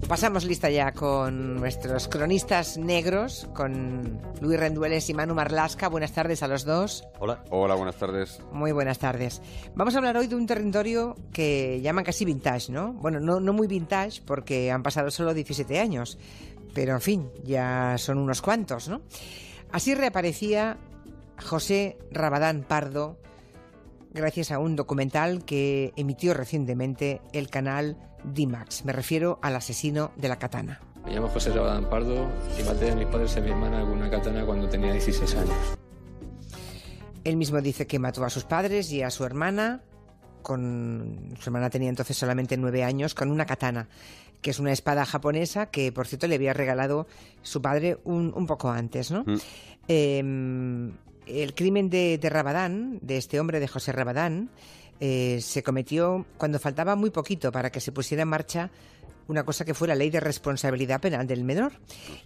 Pasamos lista ya con nuestros cronistas negros, con Luis Rendueles y Manu Marlasca. Buenas tardes a los dos. Hola. Hola, buenas tardes. Muy buenas tardes. Vamos a hablar hoy de un territorio que llaman casi vintage, ¿no? Bueno, no muy vintage porque han pasado solo 17 años, pero en fin, ya son unos cuantos, ¿no? Así reaparecía José Rabadán Pardo gracias a un documental que emitió recientemente el canal D-Max. Me refiero al asesino de la katana. Me llamo José Rabadán Pardo y maté a mis padres y a mi hermana con una katana cuando tenía 16 años. Él mismo dice que mató a sus padres y a su hermana, su hermana tenía entonces solamente 9 años, con una katana, que es una espada japonesa que, por cierto, le había regalado su padre un poco antes, ¿no? El crimen de Rabadán, de este hombre, de José Rabadán, se cometió cuando faltaba muy poquito para que se pusiera en marcha una cosa que fue la Ley de Responsabilidad Penal del Menor.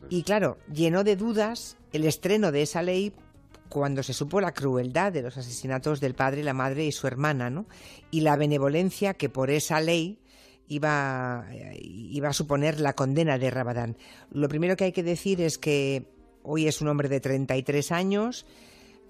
Y claro, llenó de dudas el estreno de esa ley cuando se supo la crueldad de los asesinatos del padre, la madre y su hermana, ¿no? Y la benevolencia que por esa ley iba a suponer la condena de Rabadán. Lo primero que hay que decir es que hoy es un hombre de 33 años,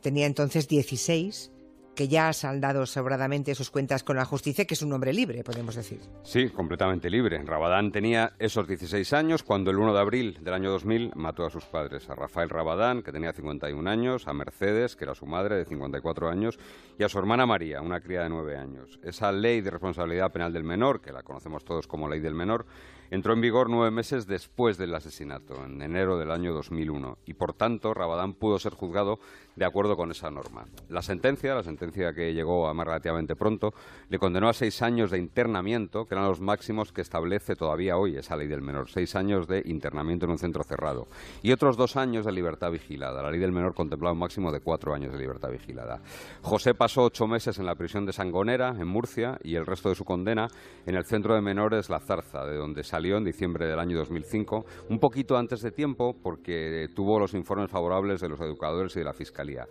tenía entonces 16, que ya ha saldado sobradamente sus cuentas con la justicia, que es un hombre libre, podemos decir. Sí, completamente libre. Rabadán tenía esos 16 años cuando el 1 de abril del año 2000 mató a sus padres, a Rafael Rabadán, que tenía 51 años, a Mercedes, que era su madre, de 54 años, y a su hermana María, una cría de 9 años. Esa Ley de Responsabilidad Penal del Menor, que la conocemos todos como Ley del Menor, entró en vigor 9 meses después del asesinato, en enero del año 2001, y por tanto Rabadán pudo ser juzgado de acuerdo con esa norma. La sentencia que llegó a más relativamente pronto, le condenó a 6 años de internamiento, que eran los máximos que establece todavía hoy esa Ley del Menor, 6 años de internamiento en un centro cerrado, y otros 2 años de libertad vigilada. La Ley del Menor contemplaba un máximo de 4 años de libertad vigilada. José pasó 8 meses en la prisión de Sangonera, en Murcia, y el resto de su condena en el centro de menores La Zarza, de donde salió en diciembre del año 2005, un poquito antes de tiempo porque tuvo los informes favorables de los educadores y de la Fiscalía.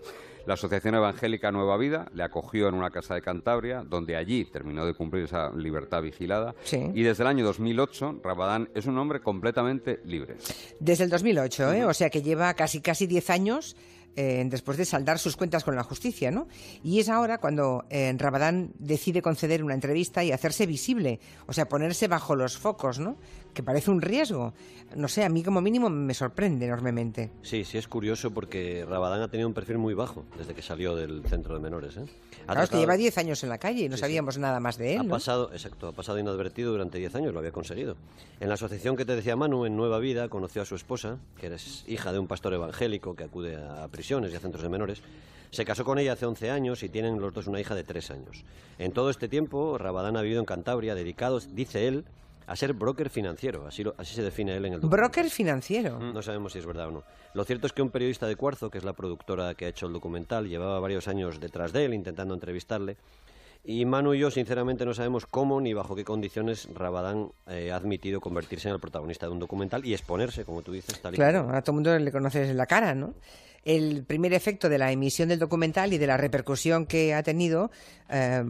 La Asociación Evangélica Nueva Vida le acogió en una casa de Cantabria, donde allí terminó de cumplir esa libertad vigilada. Sí. Y desde el año 2008, Rabadán es un hombre completamente libre. Desde el 2008, O sea que lleva casi 10 años después de saldar sus cuentas con la justicia, ¿no? Y es ahora cuando Rabadán decide conceder una entrevista y hacerse visible, o sea, ponerse bajo los focos, ¿no? Que parece un riesgo. No sé, a mí como mínimo me sorprende enormemente. Sí, es curioso porque Rabadán ha tenido un perfil muy bajo desde que salió del centro de menores, Claro, es que lleva 10 años en la calle y no sabíamos nada más de él, ¿no? Ha pasado inadvertido durante 10 años, lo había conseguido. En la asociación que te decía Manu, en Nueva Vida, conoció a su esposa, que es hija de un pastor evangélico que acude a prisiones y a centros de menores. Se casó con ella hace 11 años y tienen los dos una hija de 3 años. En todo este tiempo, Rabadán ha vivido en Cantabria, dedicado, dice él, a ser broker financiero, así se define él en el documental. ¿Broker financiero? No sabemos si es verdad o no. Lo cierto es que un periodista de Cuarzo, que es la productora que ha hecho el documental, llevaba varios años detrás de él intentando entrevistarle, y Manu y yo sinceramente no sabemos cómo ni bajo qué condiciones Rabadán ha admitido convertirse en el protagonista de un documental y exponerse, como tú dices, tal y Claro, como. a todo el mundo le conoces la cara, ¿no? El primer efecto de la emisión del documental y de la repercusión que ha tenido,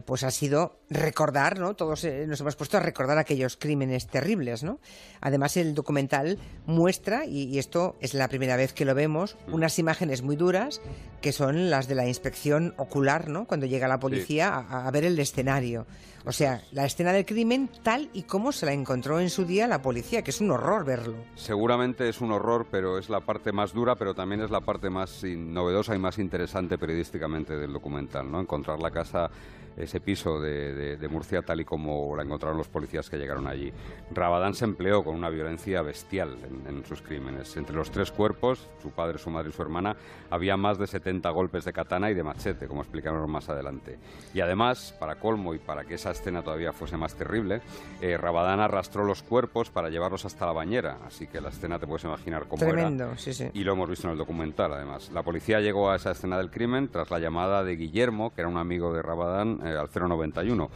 pues ha sido recordar, ¿no? Todos nos hemos puesto a recordar aquellos crímenes terribles, ¿no? Además, el documental muestra, y esto es la primera vez que lo vemos, unas imágenes muy duras que son las de la inspección ocular, ¿no? Cuando llega la policía a ver el escenario. O sea, la escena del crimen tal y como se la encontró en su día la policía, que es un horror verlo. Seguramente es un horror, pero es la parte más dura, pero también es la parte más novedosa y más interesante periodísticamente del documental, ¿no? Encontrar la casa, ese piso de Murcia tal y como la encontraron los policías que llegaron allí. Rabadán se empleó con una violencia bestial en sus crímenes. Entre los 3 cuerpos, su padre, su madre y su hermana, había más de 70 golpes de katana y de machete, como explicaremos más adelante. Y además, para colmo y para que esa escena todavía fuese más terrible, Rabadán arrastró los cuerpos para llevarlos hasta la bañera, así que la escena te puedes imaginar cómo Tremendo, era. sí. Y lo hemos visto en el documental, además. La policía llegó a esa escena del crimen tras la llamada de Guillermo, que era un amigo de Rabadán, al 091.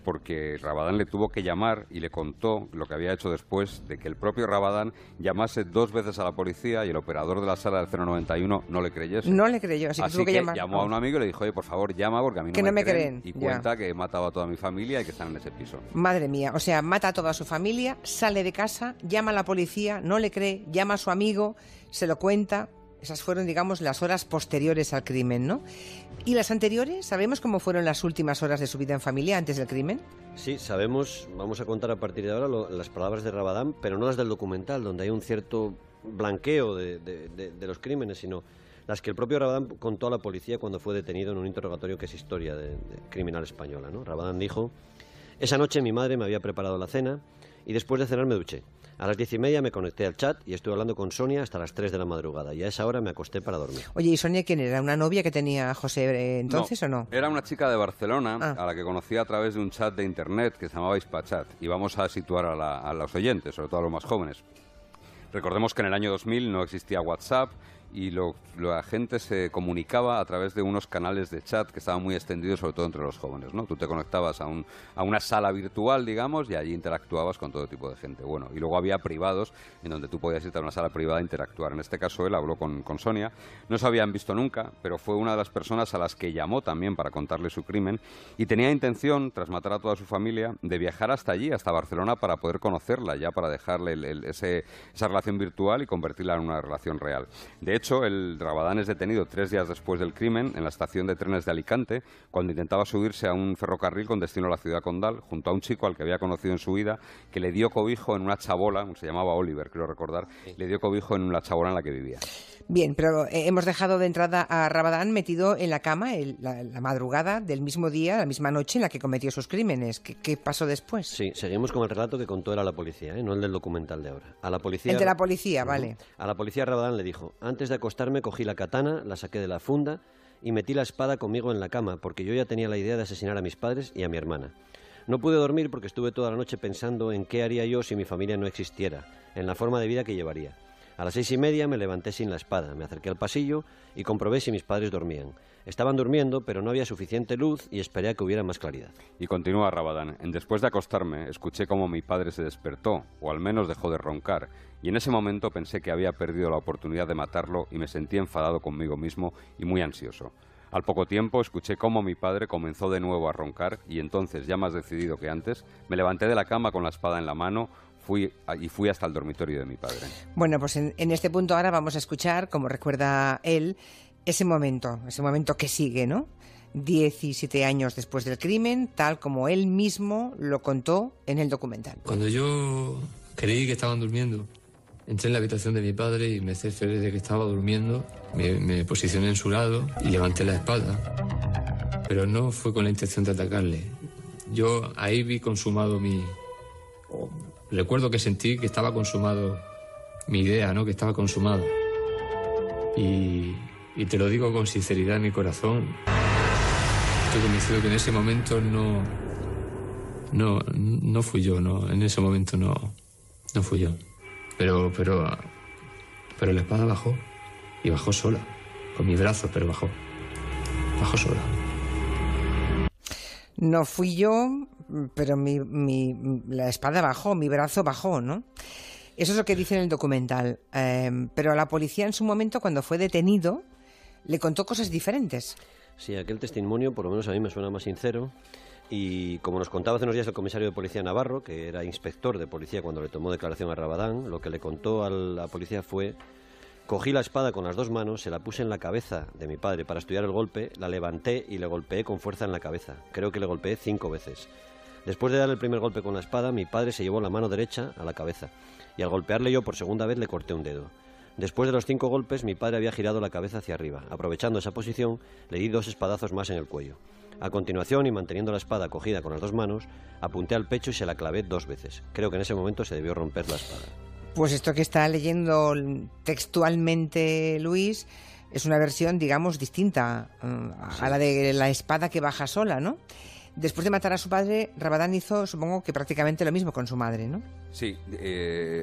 porque Rabadán le tuvo que llamar y le contó lo que había hecho después de que el propio Rabadán llamase 2 veces a la policía y el operador de la sala del 091 no le creyese. No le creyó, así que tuvo que llamar. Llamó a un amigo y le dijo, oye, por favor, llama porque a mí no me creen. Y cuenta que he matado a toda mi familia y que están en ese piso. Madre mía, o sea, mata a toda su familia, sale de casa, llama a la policía, no le cree, llama a su amigo, se lo cuenta. Esas fueron, digamos, las horas posteriores al crimen, ¿no? ¿Y las anteriores? ¿Sabemos cómo fueron las últimas horas de su vida en familia antes del crimen? Sí, sabemos, vamos a contar a partir de ahora las palabras de Rabadán, pero no las del documental, donde hay un cierto blanqueo de los crímenes, sino las que el propio Rabadán contó a la policía cuando fue detenido en un interrogatorio que es historia de criminal española, ¿no? Rabadán dijo: esa noche mi madre me había preparado la cena y después de cenar me duché. A las 10:30 me conecté al chat y estuve hablando con Sonia hasta las 3 de la madrugada y a esa hora me acosté para dormir. Oye, ¿y Sonia quién era? ¿Una novia que tenía José entonces o no? Era una chica de Barcelona a la que conocí a través de un chat de internet que se llamaba Hispachat, y vamos a situar a los oyentes, sobre todo a los más jóvenes. Recordemos que en el año 2000 no existía WhatsApp y la gente se comunicaba a través de unos canales de chat que estaban muy extendidos, sobre todo entre los jóvenes, ¿no? Tú te conectabas a una sala virtual, digamos, y allí interactuabas con todo tipo de gente. Bueno, y luego había privados en donde tú podías ir a una sala privada e interactuar. En este caso él habló con Sonia. No se habían visto nunca, pero fue una de las personas a las que llamó también para contarle su crimen, y tenía intención, tras matar a toda su familia, de viajar hasta allí, hasta Barcelona, para poder conocerla, ya para dejarle esa relación virtual y convertirla en una relación real. De hecho, el Rabadán es detenido 3 días después del crimen en la estación de trenes de Alicante, cuando intentaba subirse a un ferrocarril con destino a la ciudad condal, junto a un chico al que había conocido en su vida, que le dio cobijo en una chabola, se llamaba Oliver, creo recordar, le dio cobijo en la chabola en la que vivía. Bien, pero hemos dejado de entrada a Rabadán metido en la cama la madrugada del mismo día, la misma noche en la que cometió sus crímenes. ¿Qué pasó después? Sí, seguimos con el relato que contó él a la policía, no el del documental de ahora. A la policía, el de la policía, vale. A la policía Rabadán le dijo: antes de acostarme cogí la katana, la saqué de la funda y metí la espada conmigo en la cama, porque yo ya tenía la idea de asesinar a mis padres y a mi hermana. No pude dormir porque estuve toda la noche pensando en qué haría yo si mi familia no existiera, en la forma de vida que llevaría. A las 6:30 me levanté sin la espada, me acerqué al pasillo y comprobé si mis padres dormían. Estaban durmiendo, pero no había suficiente luz y esperé a que hubiera más claridad. Y continúa Rabadán: después de acostarme, escuché cómo mi padre se despertó, o al menos dejó de roncar, y en ese momento pensé que había perdido la oportunidad de matarlo y me sentí enfadado conmigo mismo y muy ansioso. Al poco tiempo escuché cómo mi padre comenzó de nuevo a roncar y entonces, ya más decidido que antes, me levanté de la cama con la espada en la mano. Fui hasta el dormitorio de mi padre. Bueno, pues en este punto ahora vamos a escuchar, como recuerda él, ese momento que sigue, ¿no? 17 años después del crimen, tal como él mismo lo contó en el documental. Cuando yo creí que estaban durmiendo, entré en la habitación de mi padre y me cercioré de que estaba durmiendo. Me posicioné en su lado y levanté la espada. Pero no fue con la intención de atacarle. Yo ahí vi consumado recuerdo que sentí que estaba consumado mi idea, ¿no? Que estaba consumado. Y te lo digo con sinceridad en mi corazón. Estoy convencido que en ese momento no fui yo, ¿no? En ese momento no fui yo. Pero la espada bajó. Y bajó sola. Con mi brazo, pero bajó. Bajó sola. No fui yo, pero la espada bajó, mi brazo bajó, ¿no? Eso es lo que dice en el documental. Pero a la policía en su momento, cuando fue detenido, le contó cosas diferentes. Sí, aquel testimonio, por lo menos a mí me suena más sincero. Y como nos contaba hace unos días el comisario de policía Navarro, que era inspector de policía cuando le tomó declaración a Rabadán, lo que le contó a la policía fue: cogí la espada con las 2 manos, se la puse en la cabeza de mi padre para estudiar el golpe, la levanté y le golpeé con fuerza en la cabeza. Creo que le golpeé 5 veces. Después de dar el primer golpe con la espada, mi padre se llevó la mano derecha a la cabeza y al golpearle yo por segunda vez le corté un dedo. Después de los 5 golpes, mi padre había girado la cabeza hacia arriba. Aprovechando esa posición, le di 2 espadazos más en el cuello. A continuación, y manteniendo la espada cogida con las 2 manos, apunté al pecho y se la clavé 2 veces. Creo que en ese momento se debió romper la espada. Pues esto que está leyendo textualmente Luis es una versión, digamos, distinta a la de la espada que baja sola, ¿no? Después de matar a su padre, Rabadán hizo, supongo que prácticamente lo mismo con su madre, ¿no? Sí,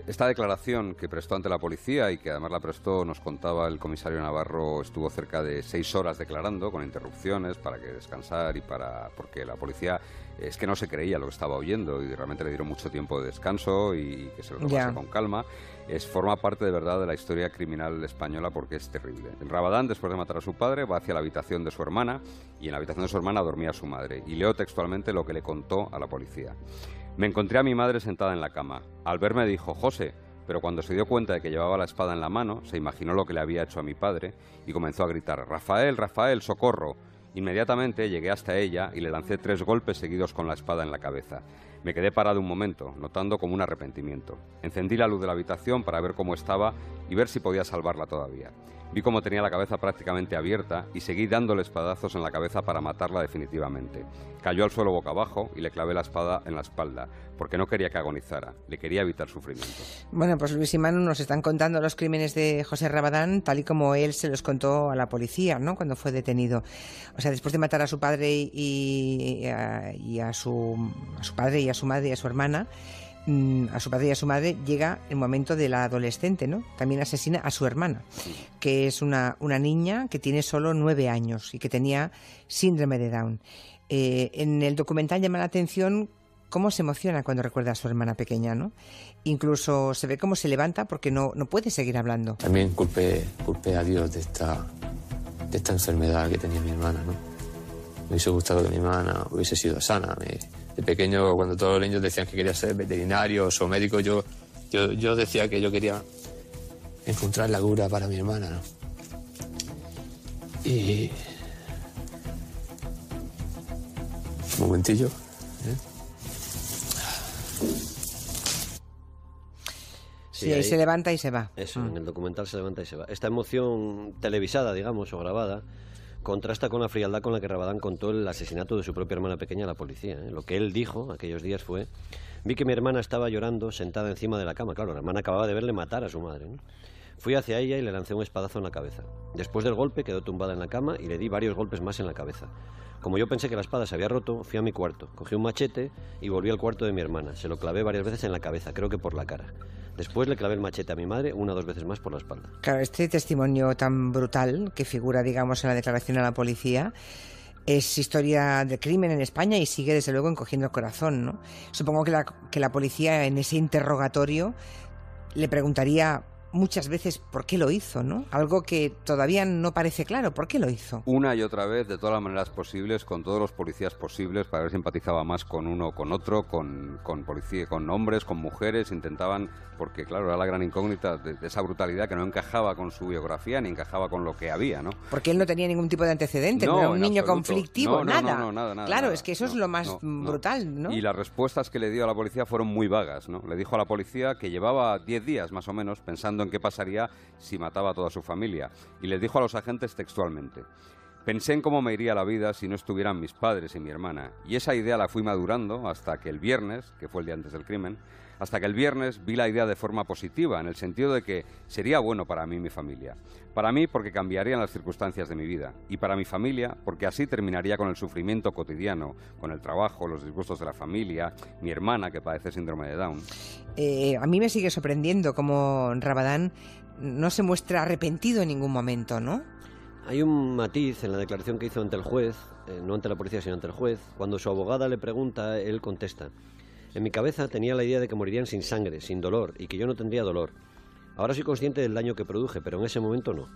esta declaración que prestó ante la policía y que además la prestó, nos contaba el comisario Navarro, estuvo cerca de 6 horas declarando, con interrupciones para que descansar y porque la policía es que no se creía lo que estaba oyendo y realmente le dieron mucho tiempo de descanso y que se lo tomase con calma. Forma parte de verdad de la historia criminal española porque es terrible. Rabadán, después de matar a su padre, va hacia la habitación de su hermana y en la habitación de su hermana dormía su madre. Y leo textualmente lo que le contó a la policía. Me encontré a mi madre sentada en la cama. Al verme dijo, José, pero cuando se dio cuenta de que llevaba la espada en la mano, se imaginó lo que le había hecho a mi padre y comenzó a gritar, Rafael, Rafael, socorro. Inmediatamente llegué hasta ella y le lancé 3 golpes seguidos con la espada en la cabeza. Me quedé parado un momento, notando como un arrepentimiento. Encendí la luz de la habitación para ver cómo estaba y ver si podía salvarla todavía. Vi cómo tenía la cabeza prácticamente abierta y seguí dándole espadazos en la cabeza para matarla definitivamente. Cayó al suelo boca abajo y le clavé la espada en la espalda, porque no quería que agonizara, le quería evitar sufrimiento. Bueno, pues Luis y Manu nos están contando los crímenes de José Rabadán tal y como él se los contó a la policía, ¿no?, cuando fue detenido. O sea, después de matar a su padre y a su padre y a su madre y a su hermana, a su padre y a su madre, llega el momento de la adolescente, ¿no? También asesina a su hermana, que es una niña que tiene solo 9 años y que tenía síndrome de Down. En el documental llama la atención cómo se emociona cuando recuerda a su hermana pequeña, ¿no? Incluso se ve cómo se levanta porque no puede seguir hablando. También culpé a Dios de esta enfermedad que tenía mi hermana, ¿no? Me hubiese gustado que mi hermana hubiese sido sana. De pequeño, cuando todos los niños decían que quería ser veterinarios o médicos, yo decía que yo quería encontrar la cura para mi hermana, ¿no? Y... un momentillo, ¿eh? Sí, ahí se levanta y se va. Eso, en el documental se levanta y se va. Esta emoción televisada, digamos, o grabada, contrasta con la frialdad con la que Rabadán contó el asesinato de su propia hermana pequeña a la policía. Lo que él dijo aquellos días fue: vi que mi hermana estaba llorando sentada encima de la cama. Claro, la hermana acababa de verle matar a su madre, ¿no? Fui hacia ella y le lancé un espadazo en la cabeza. Después del golpe quedó tumbada en la cama y le di varios golpes más en la cabeza. Como yo pensé que la espada se había roto, fui a mi cuarto, cogí un machete y volví al cuarto de mi hermana. Se lo clavé varias veces en la cabeza, creo que por la cara. Después le clavé el machete a mi madre 1 o 2 veces más por la espalda. Claro, este testimonio tan brutal que figura, digamos, en la declaración a la policía es historia de crimen en España y sigue, desde luego, encogiendo el corazón, ¿no? Supongo que la policía en ese interrogatorio le preguntaría muchas veces por qué lo hizo, ¿no? Algo que todavía no parece claro. ¿Por qué lo hizo? Una y otra vez, de todas las maneras posibles, con todos los policías posibles, para ver si empatizaba más con uno o con otro, con policía, con hombres, con mujeres. Intentaban, porque claro, era la gran incógnita de esa brutalidad que no encajaba con su biografía ni encajaba con lo que había, ¿no? Porque él no tenía ningún tipo de antecedente, no era un niño conflictivo, nada. Nada. Claro, es que eso es lo más brutal, ¿no? Y las respuestas que le dio a la policía fueron muy vagas, ¿no? Le dijo a la policía que llevaba 10 días más o menos pensando en qué pasaría si mataba a toda su familia. Y les dijo a los agentes textualmente: pensé en cómo me iría la vida si no estuvieran mis padres y mi hermana. Y esa idea la fui madurando hasta que el viernes, que fue el día antes del crimen, hasta que el viernes vi la idea de forma positiva, en el sentido de que sería bueno para mí y mi familia. Para mí, porque cambiarían las circunstancias de mi vida. Y para mi familia, porque así terminaría con el sufrimiento cotidiano, con el trabajo, los disgustos de la familia, mi hermana, que padece síndrome de Down. A mí me sigue sorprendiendo cómo Rabadán no se muestra arrepentido en ningún momento, ¿no? Hay un matiz en la declaración que hizo ante el juez, no ante la policía, sino ante el juez. Cuando su abogada le pregunta, él contesta: en mi cabeza tenía la idea de que morirían sin sangre, sin dolor, y que yo no tendría dolor. Ahora soy consciente del daño que produje, pero en ese momento no.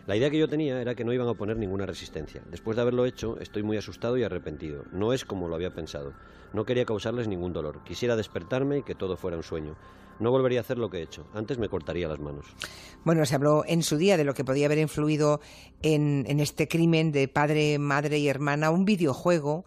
La idea que yo tenía era que no iban a oponer ninguna resistencia. Después de haberlo hecho, estoy muy asustado y arrepentido. No es como lo había pensado. No quería causarles ningún dolor. Quisiera despertarme y que todo fuera un sueño. No volvería a hacer lo que he hecho. Antes me cortaría las manos. Bueno, se habló en su día de lo que podía haber influido en este crimen de padre, madre y hermana, un videojuego,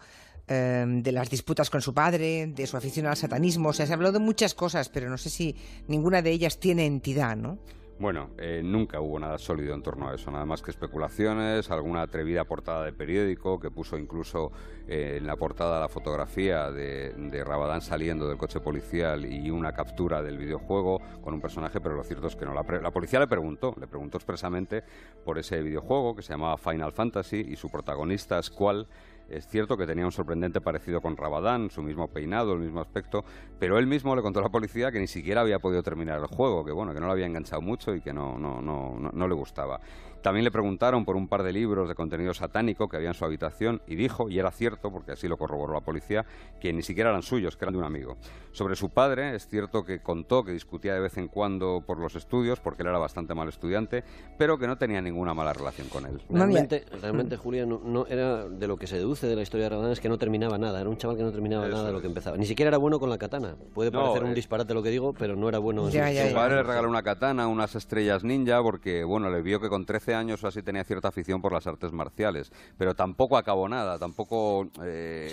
de las disputas con su padre, de su afición al satanismo. O sea, se habló de muchas cosas, pero no sé si ninguna de ellas tiene entidad, ¿no? Bueno, nunca hubo nada sólido en torno a eso, nada más que especulaciones, alguna atrevida portada de periódico que puso incluso en la portada la fotografía de Rabadán saliendo del coche policial y una captura del videojuego con un personaje, pero lo cierto es que no. La policía le preguntó expresamente por ese videojuego que se llamaba Final Fantasy y su protagonista, Squall, Es cierto que tenía un sorprendente parecido con Rabadán, su mismo peinado, el mismo aspecto, pero él mismo le contó a la policía que ni siquiera había podido terminar el juego, que bueno, que no lo había enganchado mucho y que no le gustaba. También le preguntaron por un par de libros de contenido satánico que había en su habitación y dijo, y era cierto, porque así lo corroboró la policía, que ni siquiera eran suyos, que eran de un amigo. Sobre su padre, es cierto que contó que discutía de vez en cuando por los estudios, porque él era bastante mal estudiante, pero que no tenía ninguna mala relación con él. Realmente Julia, no era de lo que se deduce de la historia de Rabadán, es que no terminaba nada, era un chaval que no terminaba nada de lo que empezaba. Ni siquiera era bueno con la katana. Puede parecer un disparate lo que digo, pero no era bueno. Su padre le regaló una katana, unas estrellas ninja, porque bueno, le vio que con 13 años o así tenía cierta afición por las artes marciales, pero tampoco acabó nada, tampoco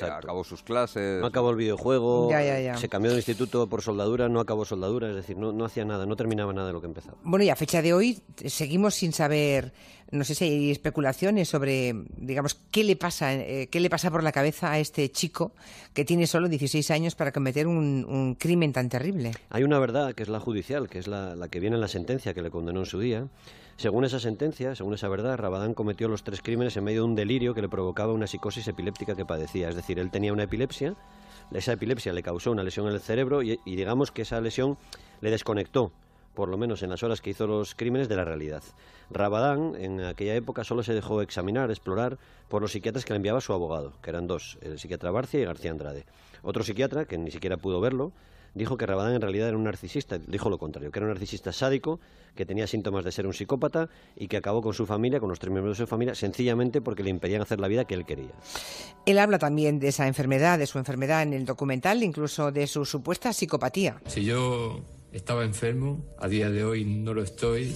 acabó sus clases. No acabó el videojuego, se cambió de instituto por soldadura, no acabó soldadura, es decir, no hacía nada, no terminaba nada de lo que empezaba. Bueno, y a fecha de hoy seguimos sin saber, no sé si hay especulaciones sobre, digamos, qué le pasa por la cabeza a este chico que tiene solo 16 años para cometer un crimen tan terrible. Hay una verdad, que es la judicial, que es la que viene en la sentencia que le condenó en su día. Según esa sentencia, según esa verdad, Rabadán cometió los 3 crímenes en medio de un delirio que le provocaba una psicosis epiléptica que padecía. Es decir, él tenía una epilepsia, esa epilepsia le causó una lesión en el cerebro y digamos que esa lesión le desconectó, por lo menos en las horas que hizo los crímenes, de la realidad. Rabadán, en aquella época, solo se dejó examinar, explorar, por los psiquiatras que le enviaba su abogado, que eran 2, el psiquiatra Barcia y García Andrade. Otro psiquiatra, que ni siquiera pudo verlo, dijo que Rabadán en realidad era un narcisista, dijo lo contrario, que era un narcisista sádico, que tenía síntomas de ser un psicópata y que acabó con su familia, con los 3 miembros de su familia, sencillamente porque le impedían hacer la vida que él quería. Él habla también de esa enfermedad, de su enfermedad en el documental, incluso de su supuesta psicopatía. Si yo estaba enfermo, a día de hoy no lo estoy.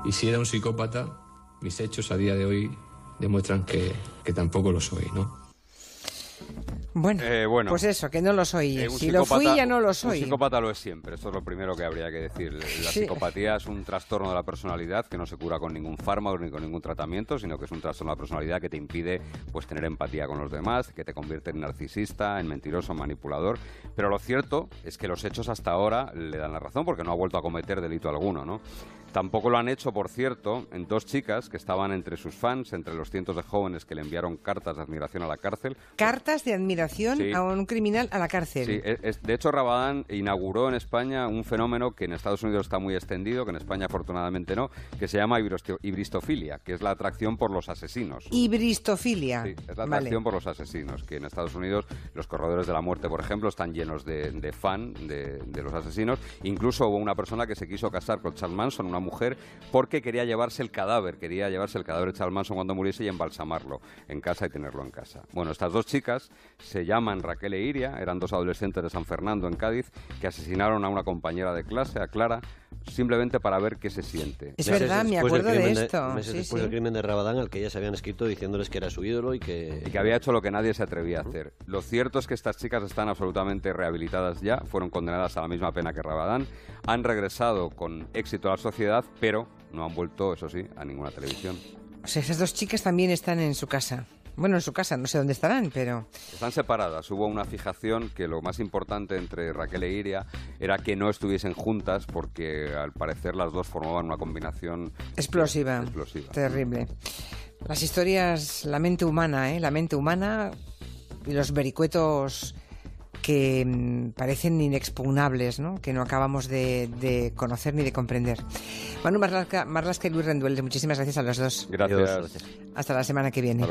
Y si era un psicópata, mis hechos a día de hoy demuestran que tampoco lo soy, ¿no? Bueno, pues eso, que no lo soy. Si lo fui, ya no lo soy. Un psicópata lo es siempre, esto es lo primero que habría que decir. La psicopatía es un trastorno de la personalidad que no se cura con ningún fármaco ni con ningún tratamiento, sino que es un trastorno de la personalidad que te impide pues tener empatía con los demás, que te convierte en narcisista, en mentiroso, en manipulador. Pero lo cierto es que los hechos hasta ahora le dan la razón, porque no ha vuelto a cometer delito alguno, ¿no? Tampoco lo han hecho, por cierto, en 2 chicas que estaban entre sus fans, entre los cientos de jóvenes que le enviaron cartas de admiración a la cárcel. ¿Cartas de admiración a un criminal a la cárcel? Sí, de hecho Rabadán inauguró en España un fenómeno que en Estados Unidos está muy extendido, que en España afortunadamente no, que se llama hibristofilia, que es la atracción por los asesinos. Hibristofilia. Sí, es la atracción por los asesinos, que en Estados Unidos los corredores de la muerte, por ejemplo, están llenos de fan de los asesinos. Incluso hubo una persona que se quiso casar con Charles Manson, una mujer, porque quería llevarse el cadáver de Charles Manson cuando muriese y embalsamarlo en casa y tenerlo en casa. Bueno, estas 2 chicas se llaman Raquel e Iria, eran 2 adolescentes de San Fernando, en Cádiz, que asesinaron a una compañera de clase, a Clara, simplemente para ver qué se siente. Es verdad, me acuerdo de esto. Meses después del crimen de Rabadán, al que ellas habían escrito diciéndoles que era su ídolo y que había hecho lo que nadie se atrevía a hacer. Lo cierto es que estas chicas están absolutamente rehabilitadas ya, fueron condenadas a la misma pena que Rabadán, han regresado con éxito a la sociedad, pero no han vuelto, eso sí, a ninguna televisión. O sea, esas 2 chicas también están en su casa. Bueno, en su casa, no sé dónde estarán, pero... Están separadas. Hubo una fijación que lo más importante entre Raquel e Iria era que no estuviesen juntas porque al parecer las 2 formaban una combinación... Explosiva. Terrible. Las historias, la mente humana y los vericuetos que parecen inexpugnables, ¿no? Que no acabamos de conocer ni de comprender. Manu Marlasca y Luis Rendueles, muchísimas gracias a los 2. Gracias. Hasta la semana que viene.